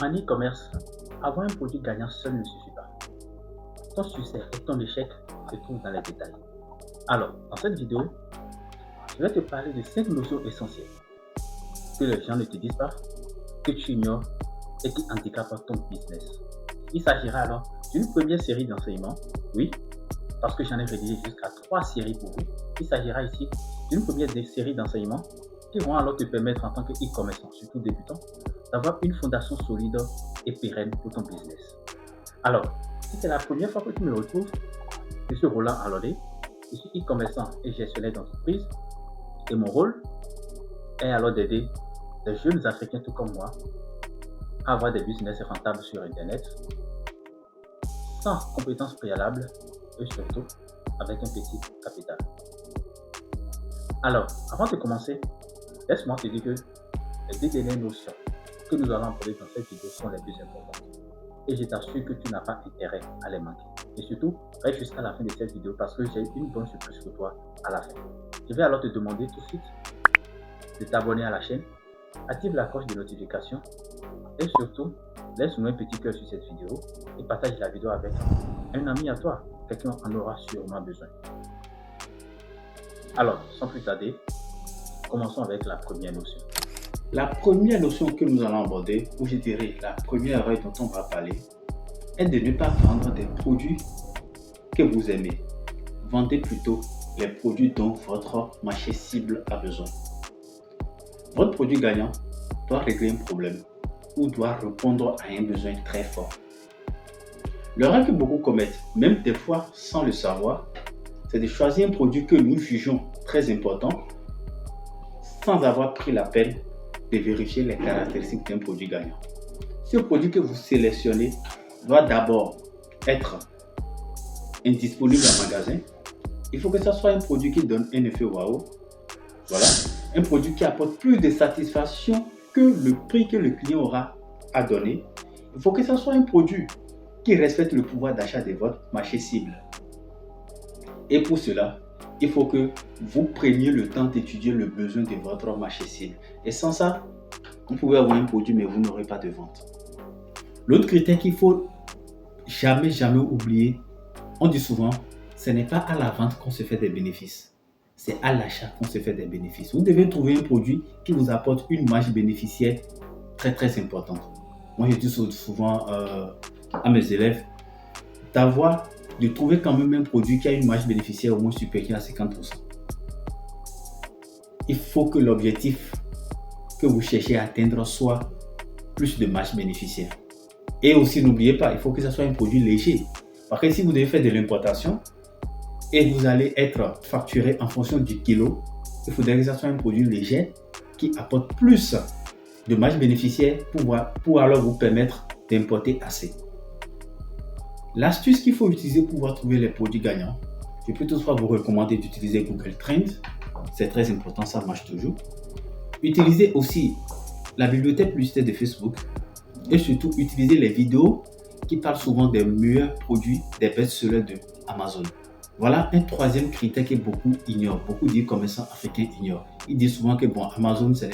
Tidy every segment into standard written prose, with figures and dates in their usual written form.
En e-commerce, avoir un produit gagnant seul ne suffit pas. Ton succès et ton échec se trouvent dans les détails. Alors, dans cette vidéo, je vais te parler de 5 notions essentielles que les gens ne te disent pas, que tu ignores et qui handicapent ton business. Il s'agira alors d'une première série d'enseignements, oui, parce que j'en ai rédigé jusqu'à 3 séries pour vous. Il s'agira ici d'une première série d'enseignements qui vont alors te permettre en tant que e-commerçant, surtout débutant, d'avoir une fondation solide et pérenne pour ton business. Alors, si c'est la première fois que tu me retrouves, je suis Roland Alodé, je suis e-commerçant et gestionnaire d'entreprise et mon rôle est alors d'aider des jeunes Africains tout comme moi à avoir des business rentables sur Internet sans compétences préalables et surtout avec un petit capital. Alors, avant de commencer, laisse-moi te dire que les 2 dernières notions que nous allons aborder dans cette vidéo sont les plus importantes. Et je t'assure que tu n'as pas intérêt à les manquer. Et surtout, reste jusqu'à la fin de cette vidéo parce que j'ai une bonne surprise pour toi à la fin. Je vais alors te demander tout de suite de t'abonner à la chaîne, active la cloche de notification et surtout, laisse-nous un petit cœur sur cette vidéo et partage la vidéo avec un ami à toi. Quelqu'un en aura sûrement besoin. Alors, sans plus tarder, commençons avec la première notion. La première notion que nous allons aborder, ou je dirais la première erreur dont on va parler, est de ne pas vendre des produits que vous aimez. Vendez plutôt les produits dont votre marché cible a besoin. Votre produit gagnant doit régler un problème ou doit répondre à un besoin très fort. L'erreur que beaucoup commettent, même des fois sans le savoir, c'est de choisir un produit que nous jugeons très important sans avoir pris la peine de vérifier les caractéristiques d'un produit gagnant. Ce produit que vous sélectionnez doit d'abord être indisponible en magasin. Il faut que ce soit un produit qui donne un effet waouh. Voilà. Un produit qui apporte plus de satisfaction que le prix que le client aura à donner. Il faut que ce soit un produit qui respecte le pouvoir d'achat de votre marché cible. Et pour cela, il faut que vous preniez le temps d'étudier le besoin de votre marché cible. Et sans ça, vous pouvez avoir un produit, mais vous n'aurez pas de vente. L'autre critère qu'il faut jamais oublier, on dit souvent, ce n'est pas à la vente qu'on se fait des bénéfices. C'est à l'achat qu'on se fait des bénéfices. Vous devez trouver un produit qui vous apporte une marge bénéficiaire très importante. Moi, je dis souvent à mes élèves de trouver quand même un produit qui a une marge bénéficiaire au moins supérieure à 50%. Il faut que l'objectif que vous cherchez à atteindre soit plus de marge bénéficiaire. Et aussi, n'oubliez pas, il faut que ce soit un produit léger. Parce que si vous devez faire de l'importation et vous allez être facturé en fonction du kilo, il faudrait que ce soit un produit léger qui apporte plus de marge bénéficiaire pour alors vous permettre d'importer assez. L'astuce qu'il faut utiliser pour pouvoir trouver les produits gagnants, je peux toutefois vous recommander d'utiliser Google Trends. C'est très important, ça marche toujours. Utilisez aussi la bibliothèque publicitaire de Facebook et surtout utilisez les vidéos qui parlent souvent des meilleurs produits des best-sellers de Amazon. Voilà un troisième critère que beaucoup ignorent, beaucoup d'e-commerçants africains ignorent. Ils disent souvent que Amazon ce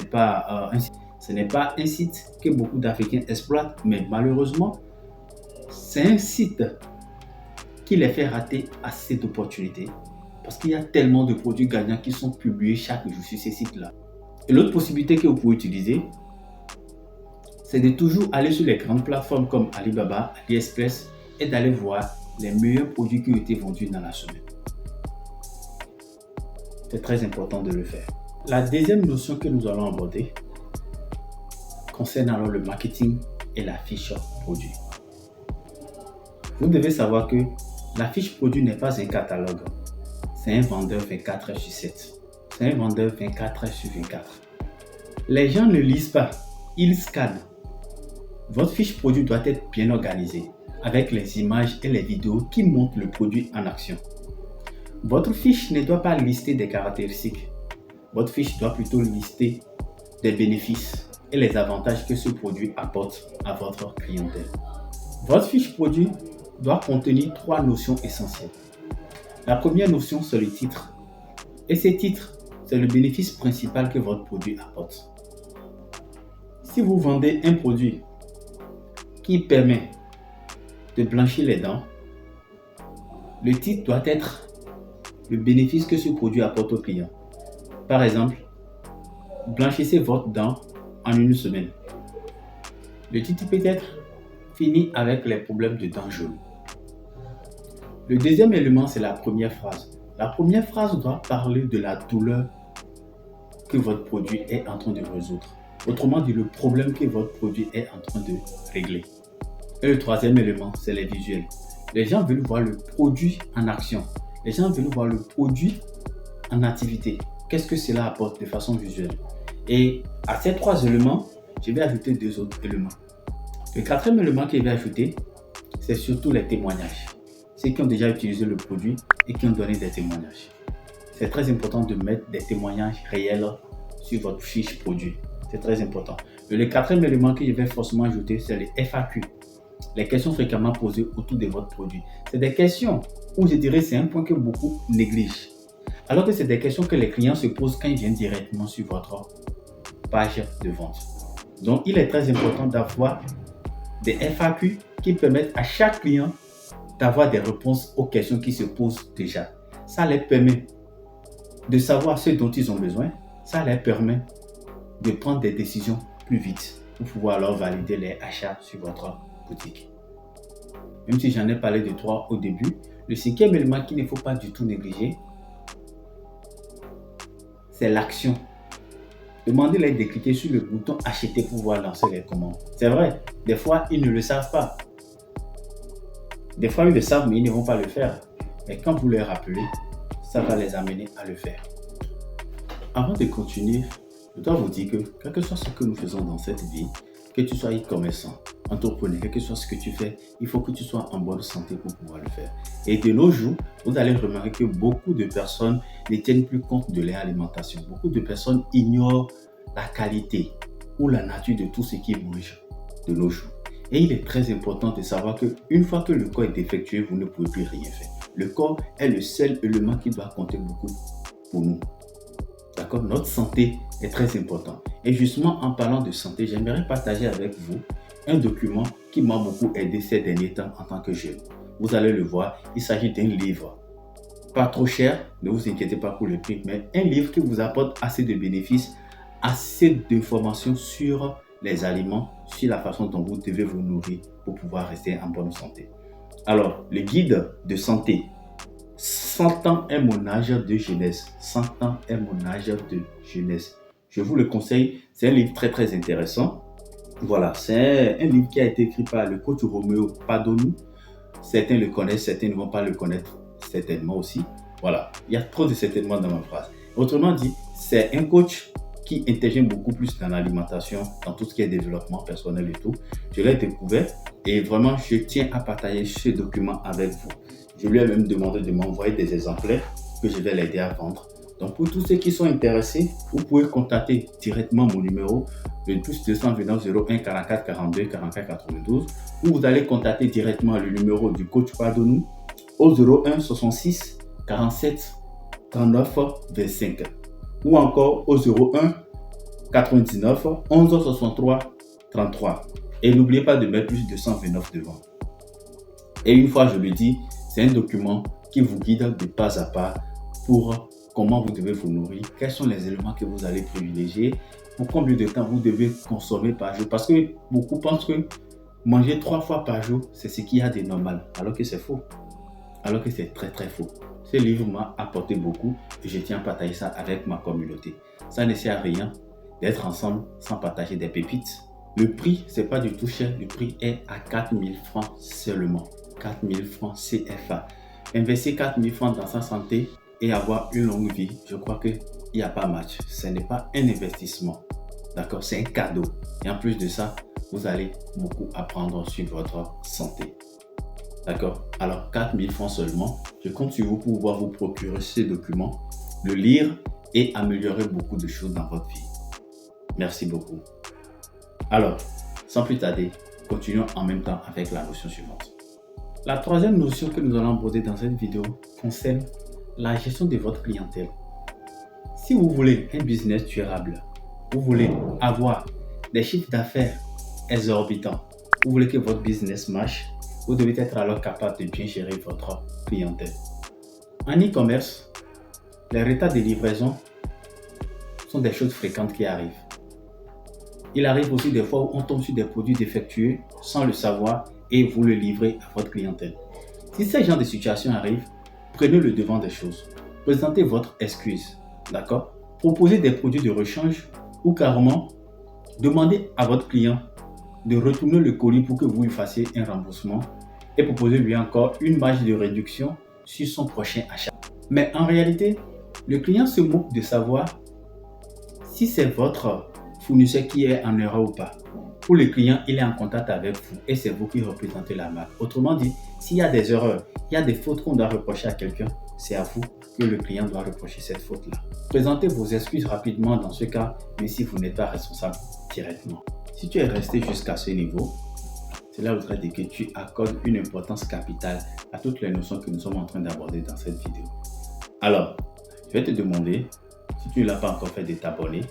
n'est pas un site que beaucoup d'Africains exploitent, mais malheureusement, c'est un site qui les fait rater assez d'opportunités parce qu'il y a tellement de produits gagnants qui sont publiés chaque jour sur ces sites-là. Et l'autre possibilité que vous pouvez utiliser, c'est de toujours aller sur les grandes plateformes comme Alibaba, AliExpress et d'aller voir les meilleurs produits qui ont été vendus dans la semaine. C'est très important de le faire. La deuxième notion que nous allons aborder concerne alors le marketing et la fiche produit. Vous devez savoir que la fiche produit n'est pas un catalogue. C'est un vendeur 24 heures sur 7. C'est un vendeur 24 heures sur 24. Les gens ne lisent pas, ils scannent. Votre fiche produit doit être bien organisée, avec les images et les vidéos qui montrent le produit en action. Votre fiche ne doit pas lister des caractéristiques. Votre fiche doit plutôt lister des bénéfices et les avantages que ce produit apporte à votre clientèle. Votre fiche produit doit contenir 3 notions essentielles. La première notion, c'est le titre. Et ce titre, c'est le bénéfice principal que votre produit apporte. Si vous vendez un produit qui permet de blanchir les dents, le titre doit être le bénéfice que ce produit apporte au client. Par exemple, blanchissez votre dent en une semaine. Le titre peut être fini avec les problèmes de dents jaunes. Le deuxième élément, c'est la première phrase. La première phrase doit parler de la douleur que votre produit est en train de résoudre. Autrement dit, le problème que votre produit est en train de régler. Et le troisième élément, c'est les visuels. Les gens veulent voir le produit en action. Les gens veulent voir le produit en activité. Qu'est-ce que cela apporte de façon visuelle? Et à ces trois éléments, je vais ajouter deux autres éléments. Le quatrième élément que je vais ajouter, c'est surtout les témoignages. Ceux qui ont déjà utilisé le produit et qui ont donné des témoignages. C'est très important de mettre des témoignages réels sur votre fiche produit. C'est très important. Et le quatrième élément que je vais forcément ajouter, c'est les FAQ. Les questions fréquemment posées autour de votre produit. C'est des questions où je dirais c'est un point que beaucoup négligent. Alors que c'est des questions que les clients se posent quand ils viennent directement sur votre page de vente. Donc, il est très important d'avoir des FAQ qui permettent à chaque client d'avoir des réponses aux questions qui se posent déjà. Ça leur permet de savoir ce dont ils ont besoin. Ça leur permet de prendre des décisions plus vite pour pouvoir alors valider les achats sur votre boutique. Même si j'en ai parlé de 3 au début, le cinquième élément qu'il ne faut pas du tout négliger, c'est l'action. Demandez-leur de cliquer sur le bouton acheter pour pouvoir lancer les commandes. C'est vrai, des fois ils ne le savent pas. Des fois ils le savent mais ils ne vont pas le faire. Mais quand vous leur rappelez, ça va les amener à le faire. Avant de continuer, je dois vous dire que quel que soit ce que nous faisons dans cette vie, que tu sois e-commerçant, entrepreneur, quel que soit ce que tu fais, il faut que tu sois en bonne santé pour pouvoir le faire. Et de nos jours, vous allez remarquer que beaucoup de personnes ne tiennent plus compte de leur alimentation. Beaucoup de personnes ignorent la qualité ou la nature de tout ce qu'ils mangent de nos jours. Et il est très important de savoir qu'une fois que le corps est défectueux, vous ne pouvez plus rien faire. Le corps est le seul élément qui doit compter beaucoup pour nous. D'accord? Notre santé est très importante. Et justement, en parlant de santé, j'aimerais partager avec vous un document qui m'a beaucoup aidé ces derniers temps en tant que jeune. Vous allez le voir, il s'agit d'un livre. Pas trop cher, ne vous inquiétez pas pour le prix, mais un livre qui vous apporte assez de bénéfices, assez d'informations sur les aliments, sur la façon dont vous devez vous nourrir pour pouvoir rester en bonne santé. Alors, le guide de santé. 100 ans est mon âge de jeunesse. 100 ans est mon âge de jeunesse. Je vous le conseille, c'est un livre très très intéressant. Voilà, c'est un livre qui a été écrit par le coach Roméo Padonou. Certains le connaissent, certains ne vont pas le connaître certainement aussi. Voilà, il y a trop de certainement dans ma phrase. Autrement dit, c'est un coach qui intervient beaucoup plus dans l'alimentation, dans tout ce qui est développement personnel et tout. Je l'ai découvert et vraiment, je tiens à partager ce document avec vous. Je lui ai même demandé de m'envoyer des exemplaires que je vais l'aider à vendre. Donc, pour tous ceux qui sont intéressés, vous pouvez contacter directement mon numéro, le plus 229 01 44 42 44 92, ou vous allez contacter directement le numéro du coach Padonou au 01 66 47 39 25, ou encore au 01 99 11 63 33. Et n'oubliez pas de mettre plus 229 devant. Et une fois je le dis, c'est un document qui vous guide de pas à pas pour comment vous devez vous nourrir, quels sont les éléments que vous allez privilégier, pour combien de temps vous devez consommer par jour. Parce que beaucoup pensent que manger 3 fois par jour, c'est ce qu'il y a de normal, alors que c'est faux. Alors que c'est très très faux. Ce livre m'a apporté beaucoup et je tiens à partager ça avec ma communauté. Ça ne sert à rien d'être ensemble sans partager des pépites. Le prix, c'est pas du tout cher, le prix est à 4 000 francs seulement. 4 000 francs CFA. Investir 4 000 francs dans sa santé et avoir une longue vie, je crois qu'il n'y a pas match. Ce n'est pas un investissement. D'accord? C'est un cadeau. Et en plus de ça, vous allez beaucoup apprendre sur votre santé. D'accord? Alors, 4 000 francs seulement. Je compte sur vous pour pouvoir vous procurer ces documents, le lire et améliorer beaucoup de choses dans votre vie. Merci beaucoup. Alors, sans plus tarder, continuons en même temps avec la notion suivante. La troisième notion que nous allons aborder dans cette vidéo concerne la gestion de votre clientèle. Si vous voulez un business durable, vous voulez avoir des chiffres d'affaires exorbitants, vous voulez que votre business marche, vous devez être alors capable de bien gérer votre clientèle. En e-commerce, les retards de livraison sont des choses fréquentes qui arrivent. Il arrive aussi des fois où on tombe sur des produits défectueux sans le savoir et vous le livrez à votre clientèle. Si ce genre de situation arrive, prenez le devant des choses. Présentez votre excuse, d'accord? Proposez des produits de rechange ou carrément demandez à votre client de retourner le colis pour que vous lui fassiez un remboursement et proposez-lui encore une marge de réduction sur son prochain achat. Mais en réalité, le client se moque de savoir si c'est votre fournisseur qui est en erreur ou pas. Pour le client, il est en contact avec vous et c'est vous qui représentez la marque. Autrement dit, s'il y a des erreurs, il y a des fautes qu'on doit reprocher à quelqu'un, c'est à vous que le client doit reprocher cette faute-là. Présentez vos excuses rapidement dans ce cas, mais si vous n'êtes pas responsable directement. Si tu es resté jusqu'à ce niveau, cela voudrait dire que tu accordes une importance capitale à toutes les notions que nous sommes en train d'aborder dans cette vidéo. Alors, je vais te demander, si tu ne l'as pas encore fait, de t'abonner,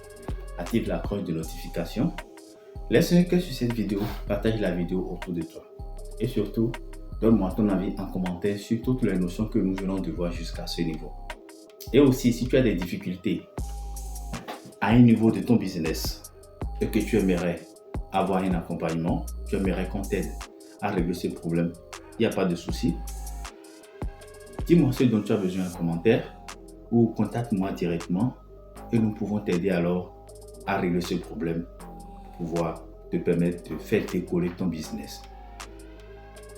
active la cloche de notification, laisse un cœur sur cette vidéo, partage la vidéo autour de toi. Et surtout, donne-moi ton avis en commentaire sur toutes les notions que nous venons de voir jusqu'à ce niveau. Et aussi, si tu as des difficultés à un niveau de ton business et que tu aimerais avoir un accompagnement, tu aimerais qu'on t'aide à régler ce problème, il n'y a pas de souci. Dis-moi ce dont tu as besoin en commentaire ou contacte-moi directement et nous pouvons t'aider alors à régler ce problème pour pouvoir te permettre de faire décoller ton business.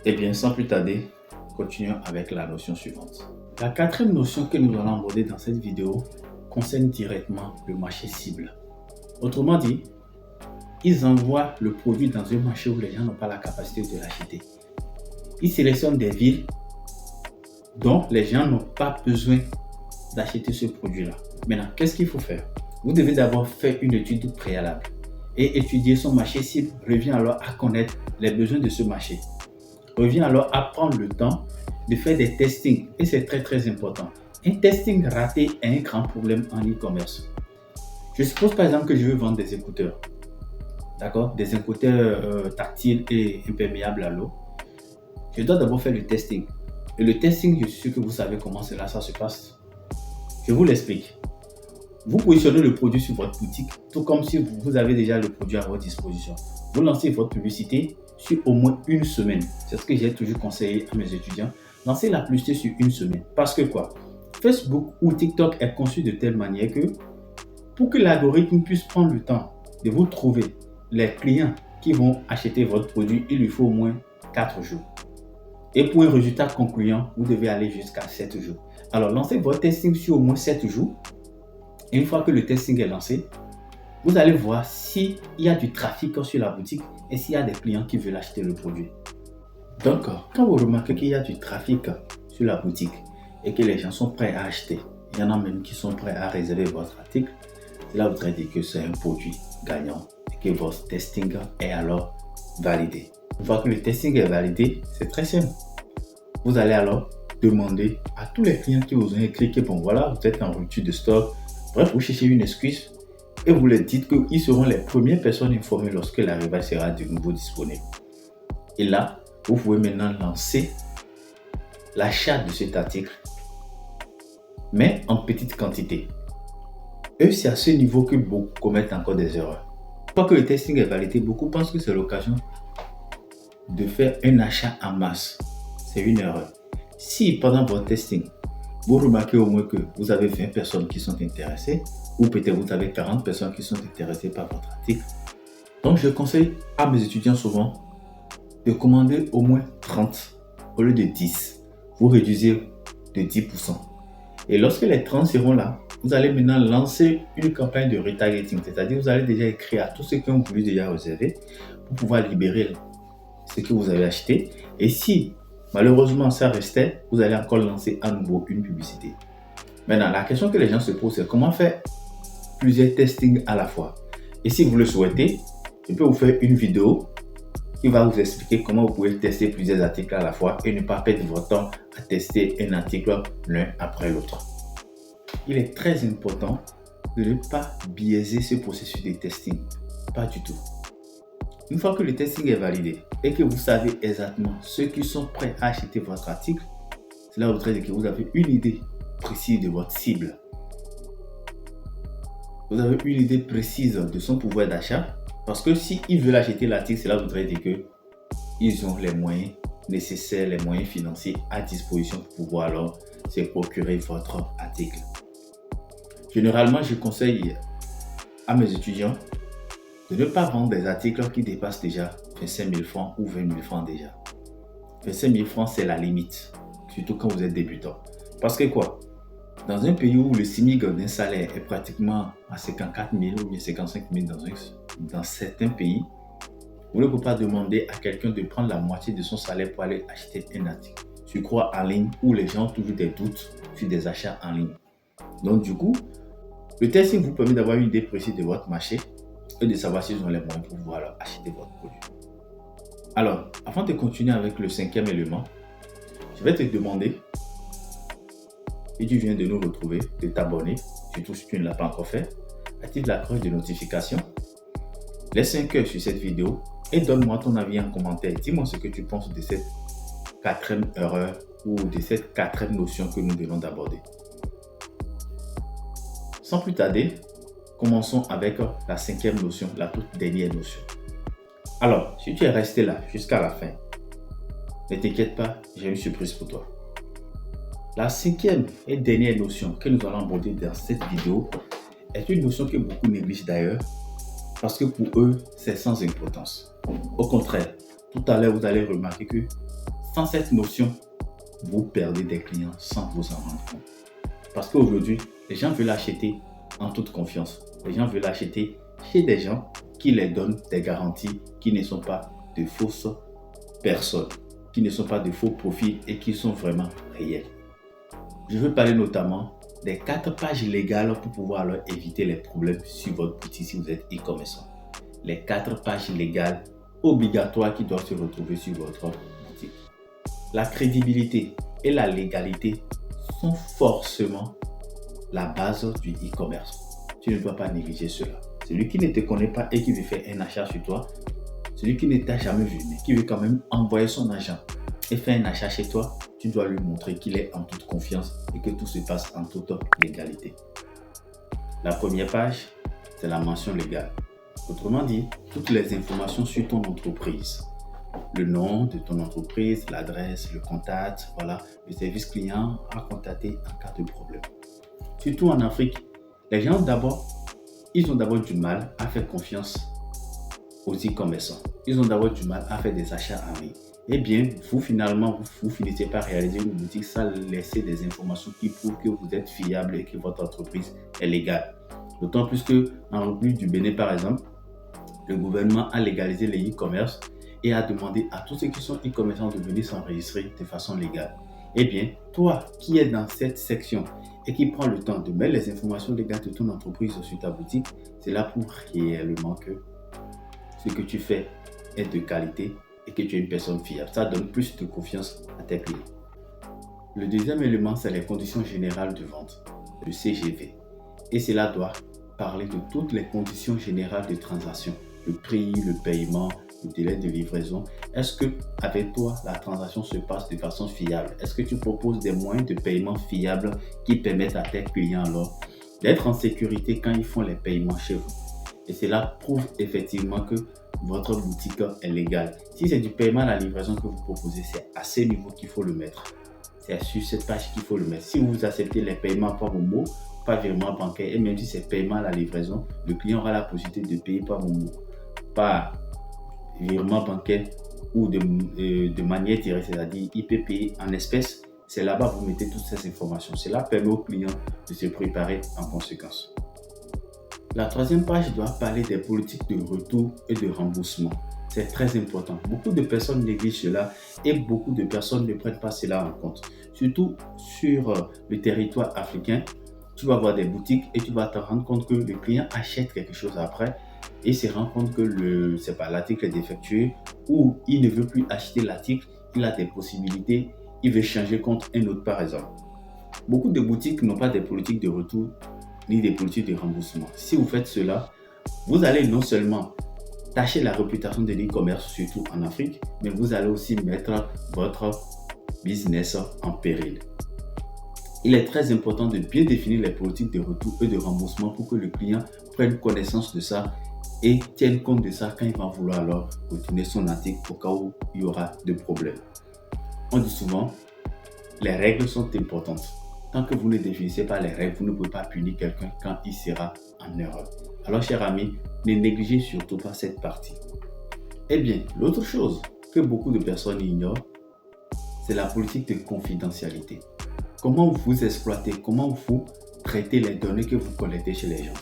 Eh bien, sans plus tarder, continuons avec la notion suivante. La quatrième notion que nous allons aborder dans cette vidéo concerne directement le marché cible. Autrement dit, ils envoient le produit dans un marché où les gens n'ont pas la capacité de l'acheter. Ils sélectionnent des villes dont les gens n'ont pas besoin d'acheter ce produit-là. Maintenant, qu'est-ce qu'il faut faire? Vous devez d'abord faire une étude préalable et étudier son marché cible revient alors à connaître les besoins de ce marché. Revient alors à prendre le temps de faire des testings et c'est très très important. Un testing raté est un grand problème en e-commerce. Je suppose par exemple que je veux vendre des écouteurs. D'accord? Des écouteurs tactiles et imperméables à l'eau. Je dois d'abord faire le testing. Et le testing, je suis sûr que vous savez comment ça se passe. Je vous l'explique. Vous positionnez le produit sur votre boutique, tout comme si vous avez déjà le produit à votre disposition. Vous lancez votre publicité sur au moins une semaine. C'est ce que j'ai toujours conseillé à mes étudiants. Lancez la publicité sur une semaine. Parce que quoi? Facebook ou TikTok est conçu de telle manière que pour que l'algorithme puisse prendre le temps de vous trouver les clients qui vont acheter votre produit, il lui faut au moins 4 jours. Et pour un résultat concluant, vous devez aller jusqu'à 7 jours. Alors, lancez votre testing sur au moins 7 jours. Et une fois que le testing est lancé, vous allez voir s'il y a du trafic sur la boutique et s'il y a des clients qui veulent acheter le produit. Donc, quand vous remarquez qu'il y a du trafic sur la boutique et que les gens sont prêts à acheter, il y en a même qui sont prêts à réserver votre article, cela voudrait dire que c'est un produit gagnant et que votre testing est alors validé. Une fois que le testing est validé, c'est très simple. Vous allez alors demander à tous les clients qui vous ont écrit que bon voilà, vous êtes en rupture de stock. Bref, vous cherchez une excuse et vous leur dites qu'ils seront les premières personnes informées lorsque l'arrivage sera de nouveau disponible. Et là, vous pouvez maintenant lancer l'achat de cet article, mais en petite quantité. Et c'est à ce niveau que beaucoup commettent encore des erreurs. Une fois que le testing est validé, beaucoup pensent que c'est l'occasion de faire un achat en masse. C'est une erreur. Si pendant votre testing, vous remarquez au moins que vous avez 20 personnes qui sont intéressées, ou peut-être vous avez 40 personnes qui sont intéressées par votre article, donc je conseille à mes étudiants souvent de commander au moins 30 au lieu de 10. Vous réduisez de 10%. Et lorsque les 30 seront là, vous allez maintenant lancer une campagne de retargeting, c'est-à-dire vous allez déjà écrire à tous ceux qui ont voulu déjà réserver pour pouvoir libérer ce que vous avez acheté. Et si malheureusement ça restait, vous allez encore lancer à nouveau une publicité. Maintenant, la question que les gens se posent, c'est comment faire plusieurs testings à la fois. Et si vous le souhaitez, je peux vous faire une vidéo qui va vous expliquer comment vous pouvez tester plusieurs articles à la fois et ne pas perdre votre temps à tester un article l'un après l'autre. Il est très important de ne pas biaiser ce processus de testing. Pas du tout. Une fois que le testing est validé et que vous savez exactement ceux qui sont prêts à acheter votre article, cela voudrait dire que vous avez une idée précise de votre cible. Vous avez une idée précise de son pouvoir d'achat, parce que s'ils veulent acheter l'article, cela voudrait dire qu'ils ont les moyens nécessaires, les moyens financiers à disposition pour pouvoir alors se procurer votre article. Généralement, je conseille à mes étudiants de ne pas vendre des articles qui dépassent déjà 25 000 francs ou 20 000 francs déjà. 25 000 francs, c'est la limite, surtout quand vous êtes débutant. Parce que quoi? Dans un pays où le SMIC d'un salaire est pratiquement à 54 000 ou bien 55 000 dans certains pays, vous ne pouvez pas demander à quelqu'un de prendre la moitié de son salaire pour aller acheter un article. Tu crois en ligne où les gens ont toujours des doutes sur des achats en ligne. Donc du coup, le testing vous permet d'avoir une idée précise de votre marché et de savoir s'ils ont les moyens pour pouvoir alors acheter votre produit. Alors, avant de continuer avec le 5e élément, je vais te demander, si tu viens de nous retrouver, de t'abonner, surtout si tu ne l'as pas encore fait, active la cloche de notification, laisse un cœur sur cette vidéo et donne-moi ton avis en commentaire. Dis-moi ce que tu penses de cette 4e erreur ou de cette 4e notion que nous venons d'aborder. Sans plus tarder, commençons avec la 5e notion, la toute dernière notion. Alors, si tu es resté là jusqu'à la fin, ne t'inquiète pas, j'ai une surprise pour toi. La 5e et dernière notion que nous allons aborder dans cette vidéo est une notion que beaucoup négligent d'ailleurs parce que pour eux, c'est sans importance. Au contraire, tout à l'heure, vous allez remarquer que sans cette notion, vous perdez des clients sans vous en rendre compte. Parce qu'aujourd'hui, les gens veulent acheter en toute confiance. Les gens veulent acheter chez des gens qui les donnent des garanties qui ne sont pas de fausses personnes, qui ne sont pas de faux profils et qui sont vraiment réels. Je veux parler notamment des 4 pages légales pour pouvoir alors éviter les problèmes sur votre boutique si vous êtes e-commerçant. Les 4 pages légales obligatoires qui doivent se retrouver sur votre boutique. La crédibilité et la légalité sont forcément la base du e-commerce. Tu ne dois pas négliger cela. Celui qui ne te connaît pas et qui veut faire un achat sur toi, celui qui ne t'a jamais vu mais qui veut quand même envoyer son argent et faire un achat chez toi, tu dois lui montrer qu'il est en toute confiance et que tout se passe en toute légalité. La première page, c'est la mention légale. Autrement dit, toutes les informations sur ton entreprise. Le nom de ton entreprise, l'adresse, le contact, voilà, le service client à contacter en cas de problème. Surtout en Afrique, les gens ils ont d'abord du mal à faire confiance aux e-commerçants. Ils ont d'abord du mal à faire des achats en ligne. Eh bien, vous finissez par réaliser une boutique sans laisser des informations qui prouvent que vous êtes fiable et que votre entreprise est légale. D'autant plus qu'en République du Bénin, par exemple, le gouvernement a légalisé les e-commerce et a demandé à tous ceux qui sont e-commerçants de venir s'enregistrer de façon légale. Eh bien, toi qui es dans cette section et qui prend le temps de mettre les informations légales de ton entreprise sur ta boutique, cela prouve réellement que ce que tu fais est de qualité et que tu es une personne fiable. Ça donne plus de confiance à tes clients. Le deuxième élément, c'est les conditions générales de vente, le CGV. Et cela doit parler de toutes les conditions générales de transaction, le prix, le paiement, le délai de livraison. Est-ce que avec toi, la transaction se passe de façon fiable? Est-ce que tu proposes des moyens de paiement fiables qui permettent à tes clients alors d'être en sécurité quand ils font les paiements chez vous? Et cela prouve effectivement que votre boutique est légale. Si c'est du paiement à la livraison que vous proposez, c'est à ce niveau qu'il faut le mettre. C'est sur cette page qu'il faut le mettre. Si vous acceptez les paiements par Momo, pas virement bancaire, et même si c'est paiement à la livraison, le client aura la possibilité de payer par Momo, par virement bancaire ou de manière directe, c'est-à-dire il peut payer en espèces. C'est là-bas que vous mettez toutes ces informations. Cela permet au client de se préparer en conséquence. La troisième page doit parler des politiques de retour et de remboursement. C'est très important. Beaucoup de personnes négligent cela et beaucoup de personnes ne prennent pas cela en compte. Surtout sur le territoire africain, tu vas voir des boutiques et tu vas te rendre compte que le client achète quelque chose après et se rend compte que l'article est défectueux ou il ne veut plus acheter l'article, il a des possibilités, il veut changer contre un autre par exemple. Beaucoup de boutiques n'ont pas des politiques de retour ni des politiques de remboursement. Si vous faites cela, vous allez non seulement tâcher la réputation de l'e-commerce, surtout en Afrique, mais vous allez aussi mettre votre business en péril. Il est très important de bien définir les politiques de retour et de remboursement pour que le client prenne connaissance de ça et tienne compte de ça quand il va vouloir alors retourner son article au cas où il y aura des problèmes. On dit souvent, les règles sont importantes. Tant que vous ne définissez pas les règles, vous ne pouvez pas punir quelqu'un quand il sera en erreur. Alors, chers amis, ne négligez surtout pas cette partie. Eh bien, l'autre chose que beaucoup de personnes ignorent, c'est la politique de confidentialité. Comment vous exploitez, comment vous traitez les données que vous collectez chez les gens.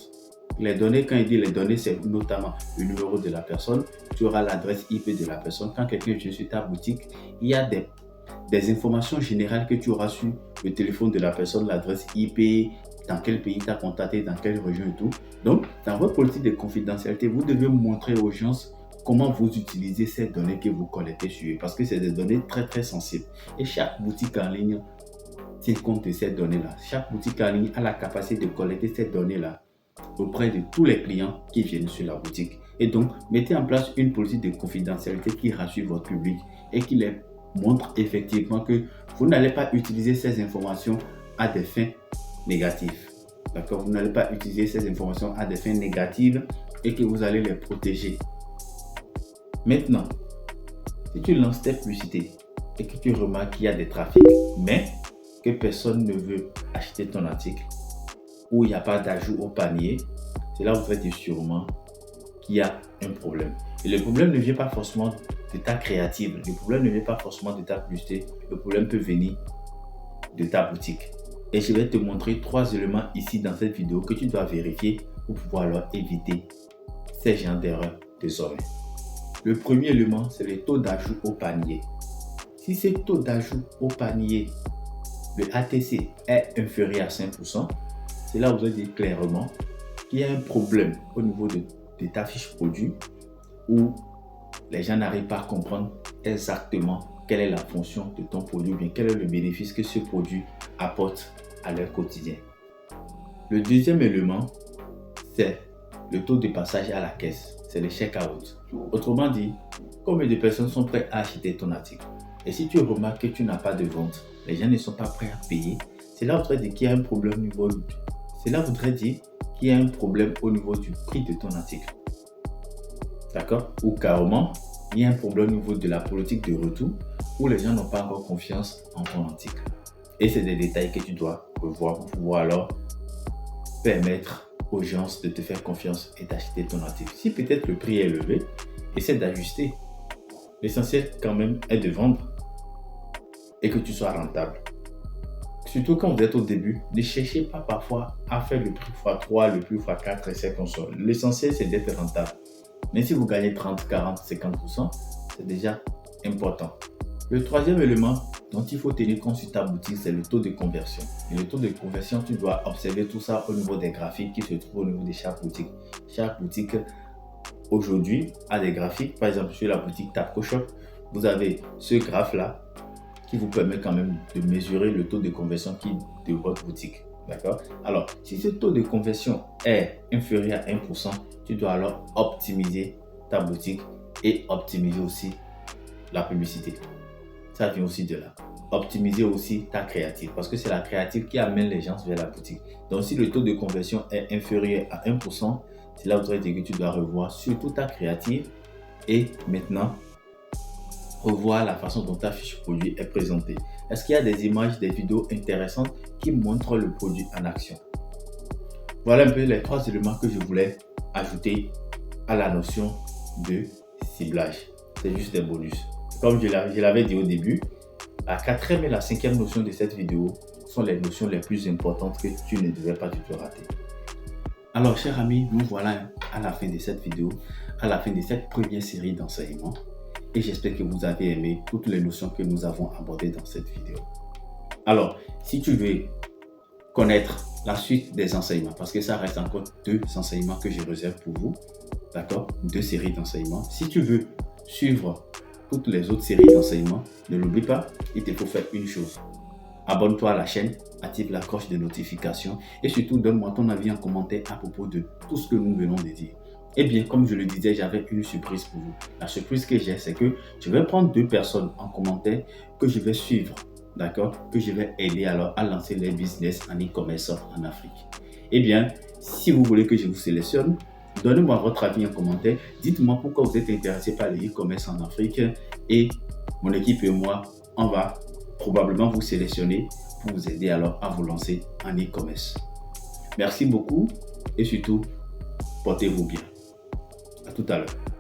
Les données, quand il dit les données, c'est notamment le numéro de la personne, tu auras l'adresse IP de la personne. Quand quelqu'un vient sur ta boutique, il y a des informations générales que tu auras sur le téléphone de la personne, l'adresse IP, dans quel pays tu as contacté, dans quelle région et tout. Donc, dans votre politique de confidentialité, vous devez montrer aux gens comment vous utilisez ces données que vous collectez sur eux, parce que c'est des données très très sensibles. Et chaque boutique en ligne tient compte de ces données-là. Chaque boutique en ligne a la capacité de collecter ces données-là auprès de tous les clients qui viennent sur la boutique. Et donc, mettez en place une politique de confidentialité qui rassure votre public et qui les montre effectivement que vous n'allez pas utiliser ces informations à des fins négatives. D'accord? Vous n'allez pas utiliser ces informations à des fins négatives et que vous allez les protéger. Maintenant, si tu lances tes publicités et que tu remarques qu'il y a des trafics, mais que personne ne veut acheter ton article ou il n'y a pas d'ajout au panier, c'est là où vous êtes sûrement qu'il y a un problème. Et le problème ne vient pas forcément de ta créative, le problème ne vient pas forcément de ta publicité, le problème peut venir de ta boutique. Et je vais te montrer 3 éléments ici dans cette vidéo que tu dois vérifier pour pouvoir alors éviter ces genres d'erreurs désormais. Le premier élément, c'est le taux d'ajout au panier. Si ce taux d'ajout au panier, le ATC, est inférieur à 5%, c'est là où vous allez dire clairement qu'il y a un problème au niveau de ta fiche produit où les gens n'arrivent pas à comprendre exactement quelle est la fonction de ton produit, bien quel est le bénéfice que ce produit apporte à leur quotidien. Le deuxième élément, c'est le taux de passage à la caisse, c'est le check-out. Autrement dit, combien de personnes sont prêtes à acheter ton article? Et si tu remarques que tu n'as pas de vente, les gens ne sont pas prêts à payer, c'est là où voudrait dire qu'il y a un problème au niveau au niveau du prix de ton article. D'accord? Ou carrément, il y a un problème au niveau de la politique de retour où les gens n'ont pas encore confiance en ton article. Et c'est des détails que tu dois revoir pour pouvoir alors permettre aux gens de te faire confiance et d'acheter ton article. Si peut-être le prix est élevé, essaie d'ajuster. L'essentiel quand même est de vendre et que tu sois rentable. Surtout quand vous êtes au début, ne cherchez pas parfois à faire le prix x3, le prix x4 et ces consoles. L'essentiel c'est d'être rentable. Mais si vous gagnez 30, 40, 50%, c'est déjà important. Le troisième élément dont il faut tenir compte sur ta boutique, c'est le taux de conversion. Et le taux de conversion, tu dois observer tout ça au niveau des graphiques qui se trouvent au niveau de chaque boutique. Chaque boutique aujourd'hui a des graphiques. Par exemple, sur la boutique TapcoShop, vous avez ce graphe-là qui vous permet quand même de mesurer le taux de conversion de votre boutique. D'accord? Alors, si ce taux de conversion est inférieur à 1%, tu dois alors optimiser ta boutique et optimiser aussi la publicité. Ça vient aussi de là. Optimiser aussi ta créative parce que c'est la créative qui amène les gens vers la boutique. Donc, si le taux de conversion est inférieur à 1%, c'est là où tu dire que tu dois revoir surtout ta créative et maintenant revoir la façon dont ta fiche produit est présentée. Est-ce qu'il y a des images, des vidéos intéressantes qui montrent le produit en action? Voilà un peu les 3 éléments que je voulais ajouter à la notion de ciblage. C'est juste des bonus. Comme je l'avais dit au début, la 4e et la 5e notion de cette vidéo sont les notions les plus importantes que tu ne devrais pas du tout rater. Alors, chers amis, nous voilà à la fin de cette vidéo, à la fin de cette première série d'enseignements. Et j'espère que vous avez aimé toutes les notions que nous avons abordées dans cette vidéo. Alors, si tu veux connaître la suite des enseignements, parce que ça reste encore 2 enseignements que je réserve pour vous, d'accord? 2 séries d'enseignements. Si tu veux suivre toutes les autres séries d'enseignements, ne l'oublie pas, il te faut faire une chose. Abonne-toi à la chaîne, active la cloche de notification et surtout donne-moi ton avis en commentaire à propos de tout ce que nous venons de dire. Eh bien, comme je le disais, j'avais une surprise pour vous. La surprise que j'ai, c'est que je vais prendre 2 personnes en commentaire que je vais suivre, d'accord? Que je vais aider alors à lancer les business en e-commerce en Afrique. Eh bien, si vous voulez que je vous sélectionne, donnez-moi votre avis en commentaire. Dites-moi pourquoi vous êtes intéressé par le e-commerce en Afrique et mon équipe et moi, on va probablement vous sélectionner pour vous aider alors à vous lancer en e-commerce. Merci beaucoup et surtout, portez-vous bien. À tout à l'heure.